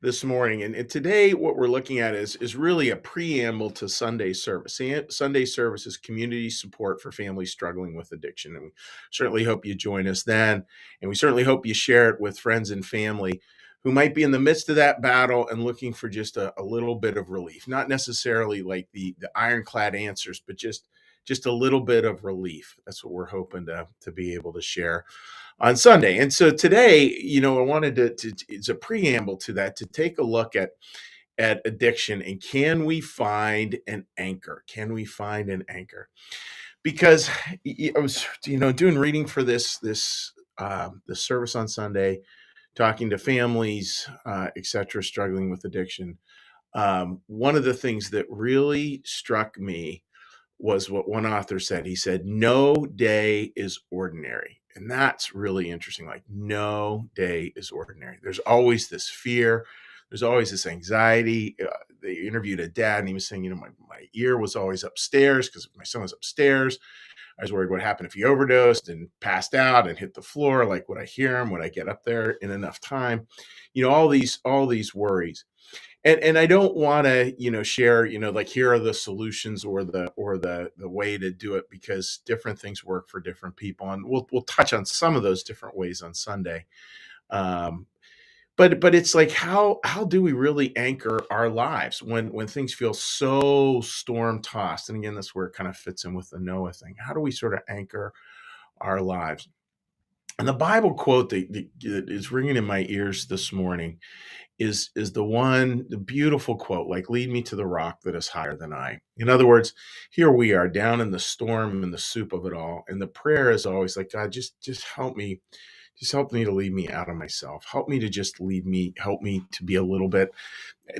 this morning. And today, what we're looking at is really a preamble to Sunday service. Sunday service is community support for families struggling with addiction. And we certainly hope you join us then. And we certainly hope you share it with friends and family who might be in the midst of that battle and looking for just a little bit of relief. Not necessarily like the ironclad answers, but just a little bit of relief. That's what we're hoping to be able to share on Sunday. And so today, I wanted to it's a preamble to that, to take a look at addiction, and can we find an anchor? Can we find an anchor? Because I was, doing reading for this service on Sunday, talking to families, etc., struggling with addiction. One of the things that really struck me was what one author said. He said, "No day is ordinary." And that's really interesting. Like, no day is ordinary. There's always this fear. There's always this anxiety. They interviewed a dad, and he was saying, my ear was always upstairs because my son was upstairs. I was worried what happened if he overdosed and passed out and hit the floor. Like, would I hear him? Would I get up there in enough time? All these worries. And I don't want to, share, like, here are the solutions or the way to do it, because different things work for different people. And we'll touch on some of those different ways on Sunday. But it's like, how do we really anchor our lives when things feel so storm tossed? And again, that's where it kind of fits in with the Noah thing. How do we sort of anchor our lives? And the Bible quote that is ringing in my ears this morning is the beautiful quote, like, "Lead me to the rock that is higher than I." In other words, here we are down in the storm and the soup of it all. And the prayer is always like, "God, just help me. Just help me to lead me out of myself. Help me to just help me to be a little bit,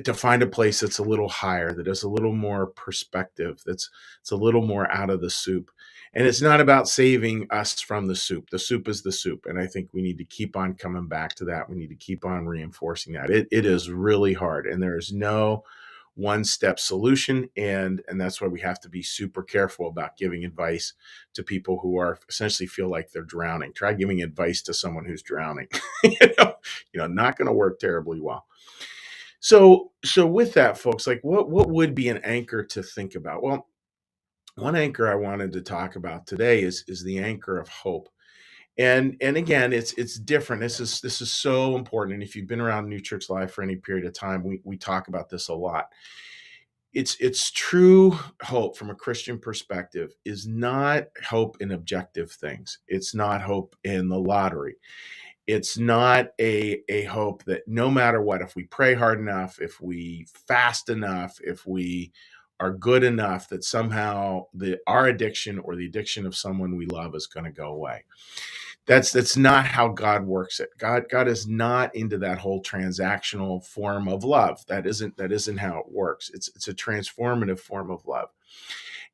to find a place that's a little higher, that has a little more perspective, it's a little more out of the soup." And it's not about saving us from the soup. The soup is the soup. And I think we need to keep on coming back to that. We need to keep on reinforcing that. It is really hard, and there is no one-step solution. And that's why we have to be super careful about giving advice to people who are essentially feel like they're drowning. Try giving advice to someone who's drowning. Not going to work terribly well. So with that, folks, like, what would be an anchor to think about? Well, one anchor I wanted to talk about today is the anchor of hope. And again, it's different. This is so important. And if you've been around New Church Live for any period of time, we talk about this a lot. It's true hope from a Christian perspective is not hope in objective things. It's not hope in the lottery. It's not a hope that no matter what, if we pray hard enough, if we fast enough, if we are good enough, that somehow our addiction or the addiction of someone we love is going to go away. That's not how God works it. God is not into that whole transactional form of love. That isn't how it works. It's a transformative form of love.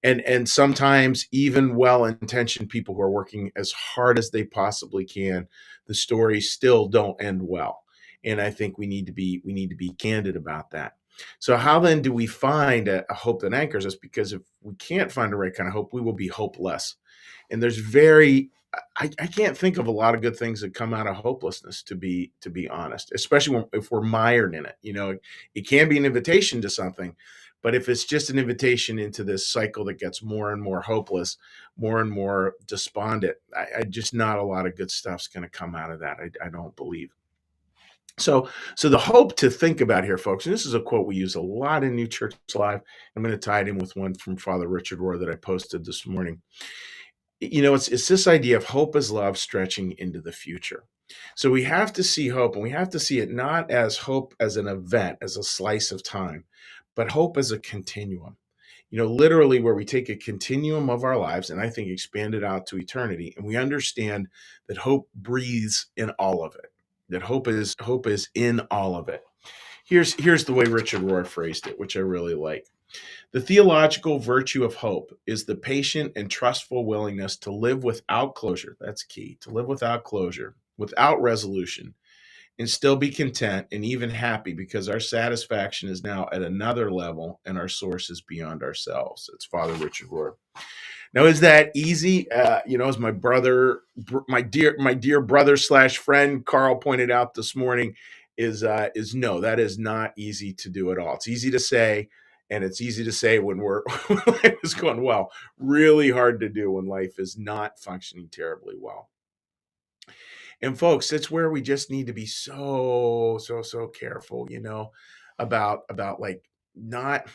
And sometimes even well-intentioned people who are working as hard as they possibly can, the stories still don't end well. And I think we need to be candid about that. So how then do we find a hope that anchors us? Because if we can't find the right kind of hope, we will be hopeless. And I can't think of a lot of good things that come out of hopelessness, to be honest, especially if we're mired in it. It can be an invitation to something, but if it's just an invitation into this cycle that gets more and more hopeless, more and more despondent, I just not a lot of good stuff's going to come out of that. I don't believe. So the hope to think about here, folks, and this is a quote we use a lot in New Church Live. I'm going to tie it in with one from Father Richard Rohr that I posted this morning. It's this idea of hope as love stretching into the future. So we have to see hope, and we have to see it not as hope as an event, as a slice of time, but hope as a continuum. Literally where we take a continuum of our lives, and I think expand it out to eternity, and we understand that hope breathes in all of it. That hope is in all of it. Here's the way Richard Rohr phrased it, which I really like. The theological virtue of hope is the patient and trustful willingness to live without closure. That's key. To live without closure, without resolution, and still be content and even happy because our satisfaction is now at another level and our source is beyond ourselves. It's Father Richard Rohr. Now, is that easy? As my dear brother / friend Carl pointed out this morning, is no, that is not easy to do at all. It's easy to say, and it's easy to say when when life is going well. Really hard to do when life is not functioning terribly well. And folks, that's where we just need to be so careful, about like not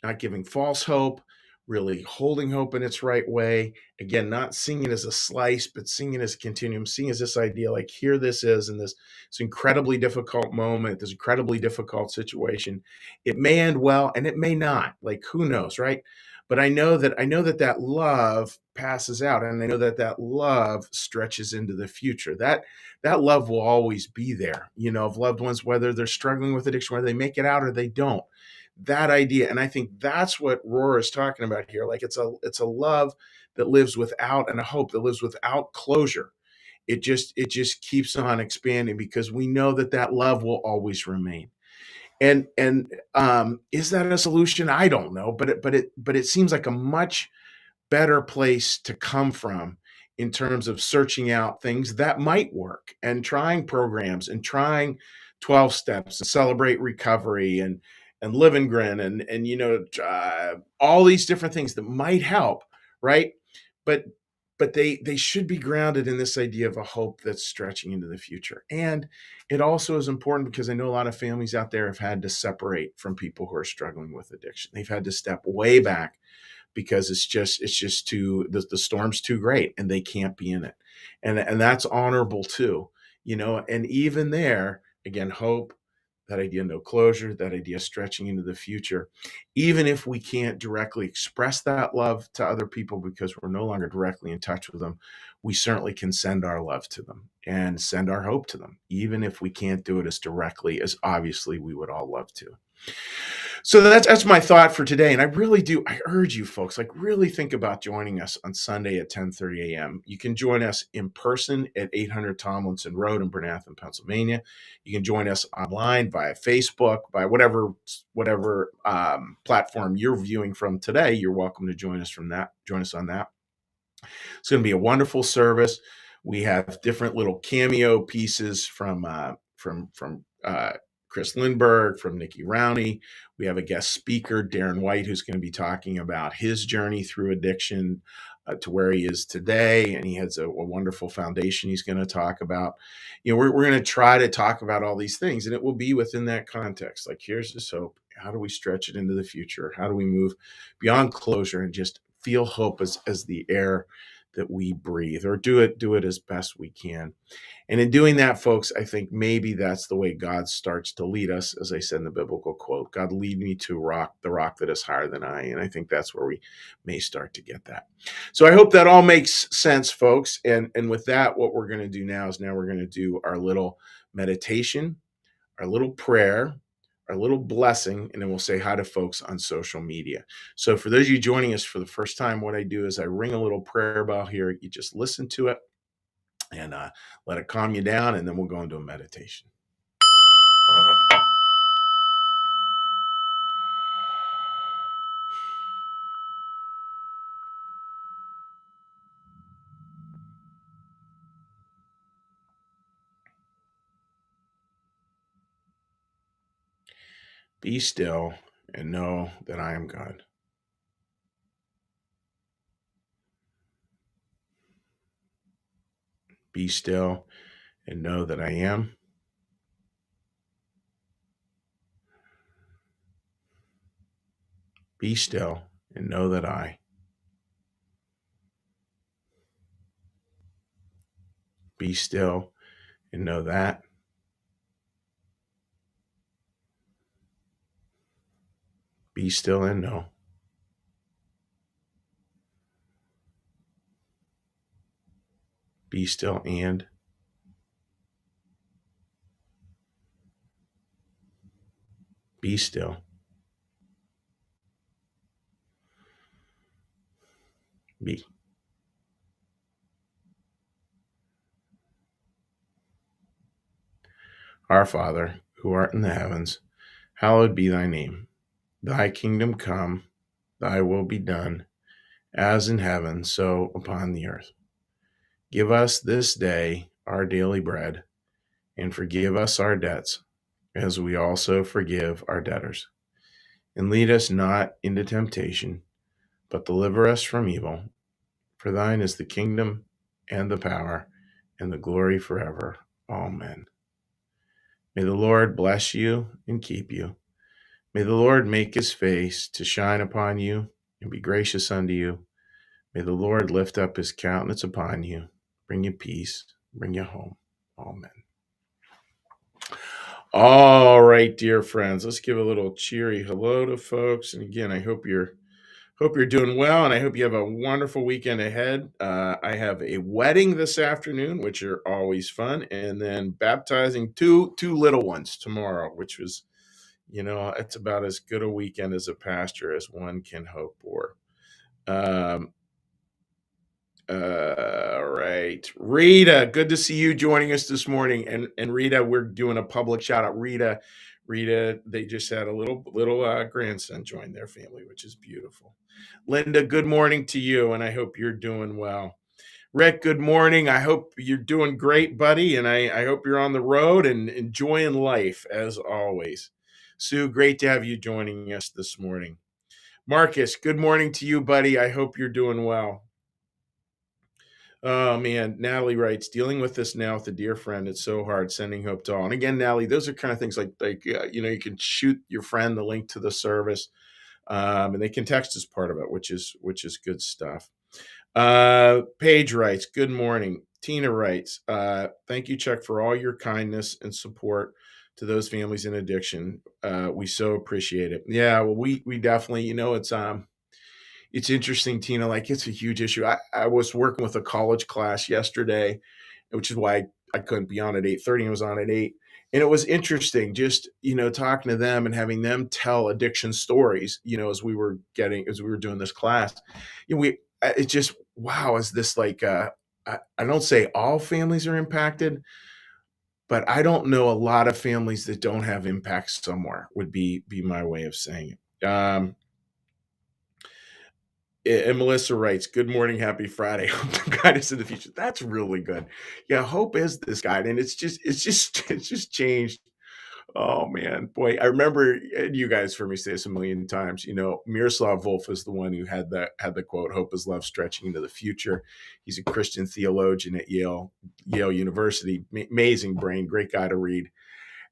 not giving false hope, really holding hope in its right way. Again, not seeing it as a slice, but seeing it as a continuum, seeing as this idea like here this is in this incredibly difficult moment, this incredibly difficult situation. It may end well and it may not. Like who knows, right? But I know that that love passes out, and I know that that love stretches into the future. That love will always be there, of loved ones, whether they're struggling with addiction, whether they make it out or they don't. That idea, and I think that's what Rohr is talking about here. Like it's a love that lives without, and a hope that lives without closure. It just keeps on expanding because we know that that love will always remain. And is that a solution? I don't know, but it seems like a much better place to come from in terms of searching out things that might work and trying programs and trying 12 steps and celebrate recovery and live and grin and all these different things that might help, right? But but they should be grounded in this idea of a hope that's stretching into the future. And it also is important because I know a lot of families out there have had to separate from people who are struggling with addiction. They've had to step way back because it's just too the storm's too great and they can't be in it. And that's honorable too, and even there, again, hope, that idea no closure, that idea stretching into the future. Even if we can't directly express that love to other people because we're no longer directly in touch with them, we certainly can send our love to them and send our hope to them, even if we can't do it as directly as obviously we would all love to. So that's my thought for today. And I urge you folks, like really think about joining us on Sunday at 10:30 a.m. You can join us in person at 800 Tomlinson Road in Bernathen, Pennsylvania. You can join us online via Facebook, by whatever platform you're viewing from today. You're welcome to join us on that. It's going to be a wonderful service. We have different little cameo pieces from Chris Lindberg, from Nikki Rowney. We have a guest speaker, Darren White, who's going to be talking about his journey through addiction to where he is today. And he has a wonderful foundation he's going to talk about. We're going to try to talk about all these things, and it will be within that context. Like, here's this hope. How do we stretch it into the future? How do we move beyond closure and just feel hope as the air that we breathe, or do it as best we can? And in doing that, folks, I think maybe that's the way God starts to lead us. As I said in the biblical quote, God, lead me to the rock that is higher than I. And I think that's where we may start to get that. So I hope that all makes sense, folks. And with that, what we're going to do now we're going to do our little meditation, our little prayer, our little blessing, and then we'll say hi to folks on social media. So for those of you joining us for the first time, what I do is I ring a little prayer bell here. You just listen to it and let it calm you down, and then we'll go into a meditation. Be still and know that I am God. Be still and know that I am. Be still and know that I. Be still and know that. Be still and know. Be still and. Be still. Be. Our Father, who art in the heavens, hallowed be thy name. Thy kingdom come, thy will be done, as in heaven, so upon the earth. Give us this day our daily bread, and forgive us our debts, as we also forgive our debtors. And lead us not into temptation, but deliver us from evil. For thine is the kingdom and the power and the glory forever. Amen. May the Lord bless you and keep you. May the Lord make his face to shine upon you and be gracious unto you. May the Lord lift up his countenance upon you, bring you peace, bring you home. Amen. All right, dear friends, let's give a little cheery hello to folks. And again, I hope you're doing well, and I hope you have a wonderful weekend ahead. I have a wedding this afternoon, which are always fun, and then baptizing two little ones tomorrow, which was, it's about as good a weekend as a pastor as one can hope for. All right, Rita, good to see you joining us this morning. And Rita, we're doing a public shout out. Rita, they just had a little grandson join their family, which is beautiful. Linda, good morning to you, and I hope you're doing well. Rick, good morning. I hope you're doing great, buddy, and I hope you're on the road and enjoying life as always. Sue, great to have you joining us this morning. Marcus, good morning to you, buddy. I hope you're doing well. Oh man, Natalie writes, dealing with this now with a dear friend, it's so hard, sending hope to all. And again, Natalie, those are kind of things like you can shoot your friend the link to the service, and they can text as part of it, which is good stuff. Paige writes, good morning. Tina writes, thank you, Chuck, for all your kindness and support to those families in addiction. We so appreciate it. Yeah, well, we definitely, it's interesting, Tina, like it's a huge issue. I was working with a college class yesterday, which is why I couldn't be on at 8:30. I was on at 8. And it was interesting just, talking to them and having them tell addiction stories, as we were doing this class. It just, wow, is this like, I don't say all families are impacted, but I don't know a lot of families that don't have impacts somewhere would be my way of saying it. And Melissa writes, good morning, happy Friday. Hope to guide us in the future. That's really good. Yeah, hope is this guide. And it's just changed. Oh man, boy. I remember, and you guys heard me say this a million times, Miroslav Volf is the one who had the quote, hope is love stretching into the future. He's a Christian theologian at Yale University. Amazing brain, great guy to read.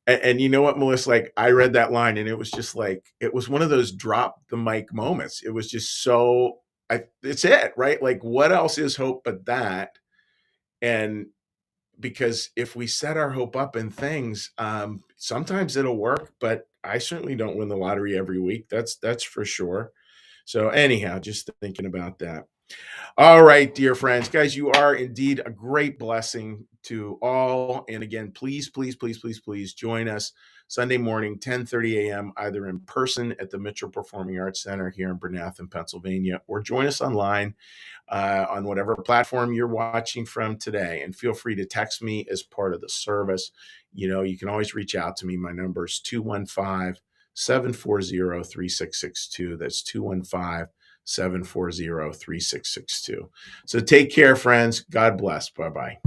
And you know what, Melissa, like I read that line and it was just like, it was one of those drop the mic moments. It was just it's it, right? Like what else is hope but that? And because if we set our hope up in things, sometimes it'll work, but I certainly don't win the lottery every week. That's for sure. So anyhow, just thinking about that. All right, dear friends, guys, you are indeed a great blessing to all. And again, please join us Sunday morning, 10:30 a.m., either in person at the Mitchell Performing Arts Center here in Bernathen, Pennsylvania, or join us online on whatever platform you're watching from today. And feel free to text me as part of the service. You can always reach out to me. My number is 215-740-3662. That's 215-740-3662. So take care, friends. God bless. Bye-bye.